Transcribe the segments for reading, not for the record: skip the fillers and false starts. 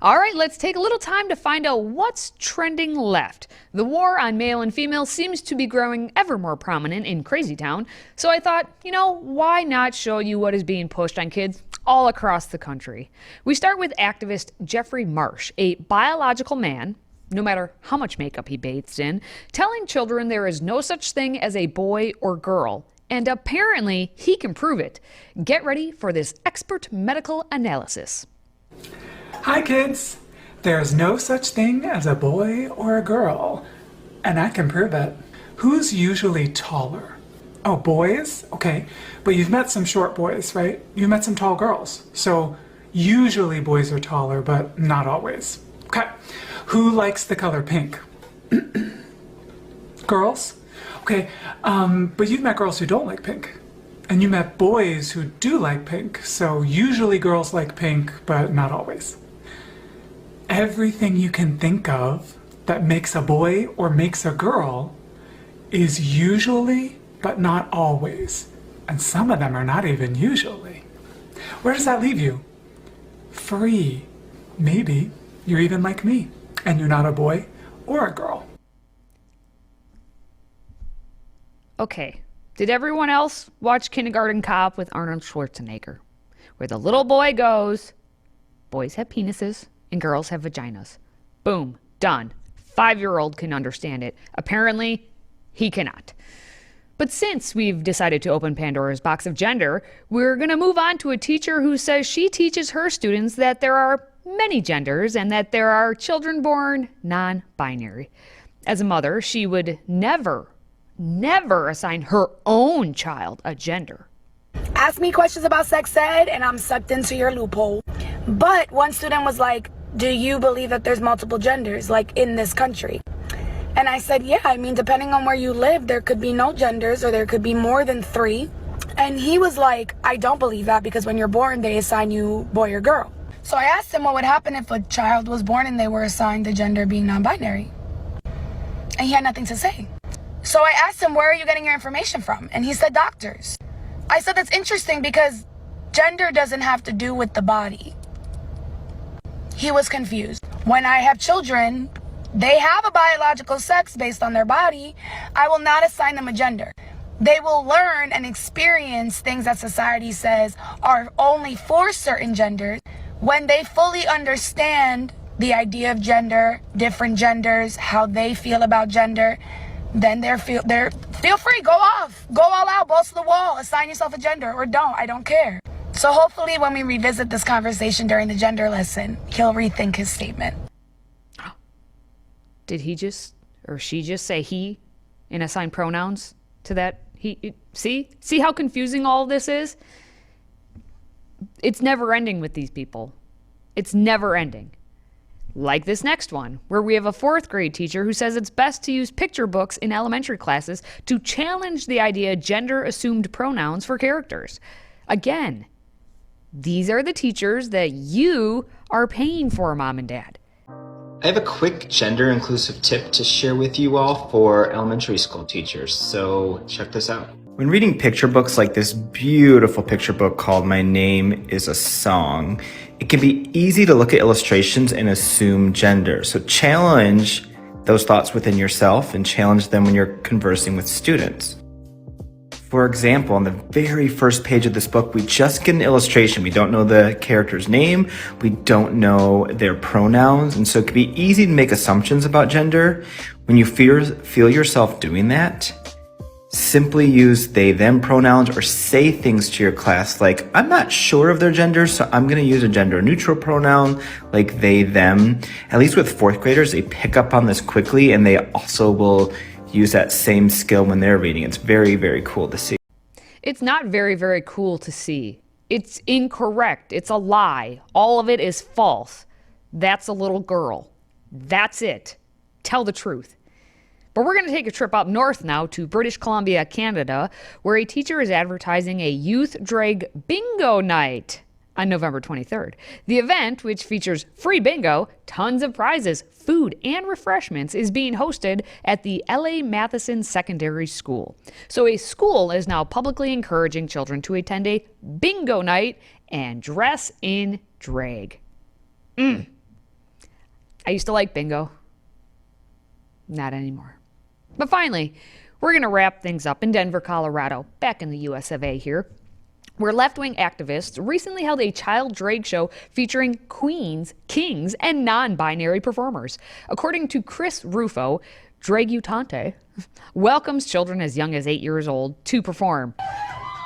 All right, let's take a little time to find out what's trending left. The war on male and female seems to be growing ever more prominent in Crazy Town, so I thought, why not show you what is being pushed on kids all across the country? We start with activist Jeffrey Marsh, a biological man, no matter how much makeup he bathes in, telling children there is no such thing as a boy or girl. And apparently, he can prove it. Get ready for this expert medical analysis. Hi kids! There's no such thing as a boy or a girl, and I can prove it. Who's usually taller? Oh, boys? Okay, but you've met some short boys, right? You've met some tall girls. So usually boys are taller, but not always. Okay, who likes the color pink? Girls? Okay, but you've met girls who don't like pink. And you met boys who do like pink, so usually girls like pink, but not always. Everything you can think of that makes a boy or makes a girl is usually, but not always. And some of them are not even usually. Where does that leave you? Free. Maybe you're even like me, and you're not a boy or a girl. Okay, did everyone else watch Kindergarten Cop with Arnold Schwarzenegger? Where the little boy goes, boys have penises and girls have vaginas. Boom, done. 5-year-old can understand it. Apparently, he cannot. But since we've decided to open Pandora's box of gender, we're going to move on to a teacher who says she teaches her students that there are many genders and that there are children born non-binary. As a mother, she would never assign her own child a gender. Ask me questions about sex ed and I'm sucked into your loophole. But one student was like, do you believe that there's multiple genders, like in this country? And I said, yeah, I mean, depending on where you live, there could be no genders or there could be more than 3. And he was like, I don't believe that because when you're born, they assign you boy or girl. So I asked him what would happen if a child was born and they were assigned the gender being non-binary. And he had nothing to say. So I asked him, where are you getting your information from? And he said, doctors. I said, that's interesting because gender doesn't have to do with the body. He was confused. When I have children, they have a biological sex based on their body. I will not assign them a gender. They will learn and experience things that society says are only for certain genders. When they fully understand the idea of gender, different genders, how they feel about gender, then feel free, go off, go all out, balls to the wall, assign yourself a gender or don't, I don't care. So hopefully when we revisit this conversation during the gender lesson, he'll rethink his statement. Did he just, or she just say he and assign pronouns to that? See how confusing all this is? It's never ending with these people. It's never ending. Like this next one, where we have a 4th grade teacher who says it's best to use picture books in elementary classes to challenge the idea of gender-assumed pronouns for characters. Again, these are the teachers that you are paying for, Mom and Dad. I have a quick gender-inclusive tip to share with you all for elementary school teachers, so check this out. When reading picture books like this beautiful picture book called My Name is a Song, it can be easy to look at illustrations and assume gender. So challenge those thoughts within yourself and challenge them when you're conversing with students. For example, on the very first page of this book, we just get an illustration. We don't know the character's name. We don't know their pronouns. And so it can be easy to make assumptions about gender. When you feel yourself doing that, simply use they, them pronouns or say things to your class like, I'm not sure of their gender, so I'm going to use a gender neutral pronoun like they, them. At least with 4th graders, they pick up on this quickly and they also will use that same skill when they're reading. It's very, very cool to see. It's not very, very cool to see. It's incorrect. It's a lie. All of it is false. That's a little girl. That's it. Tell the truth. But we're going to take a trip up north now to British Columbia, Canada, where a teacher is advertising a youth drag bingo night on November 23rd. The event, which features free bingo, tons of prizes, food, and refreshments, is being hosted at the L.A. Matheson Secondary School. So a school is now publicly encouraging children to attend a bingo night and dress in drag. I used to like bingo. Not anymore. But finally, we're going to wrap things up in Denver, Colorado, back in the US of A here, where left-wing activists recently held a child drag show featuring queens, kings, and non-binary performers. According to Chris Rufo, Dragutante welcomes children as young as 8 years old to perform.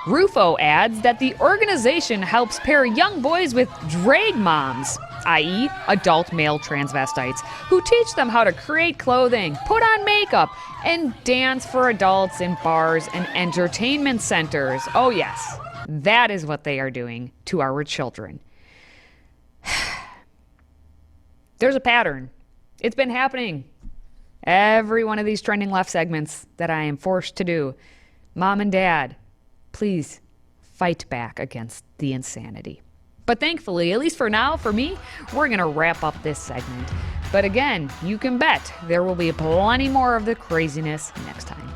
Rufo adds that the organization helps pair young boys with drag moms, i.e. adult male transvestites, who teach them how to create clothing, put on makeup, and dance for adults in bars and entertainment centers. Oh yes, that is what they are doing to our children. There's a pattern. It's been happening. Every one of these trending left segments that I am forced to do. Mom and Dad, please fight back against the insanity. But thankfully, at least for now, for me, we're going to wrap up this segment. But again, you can bet there will be plenty more of the craziness next time.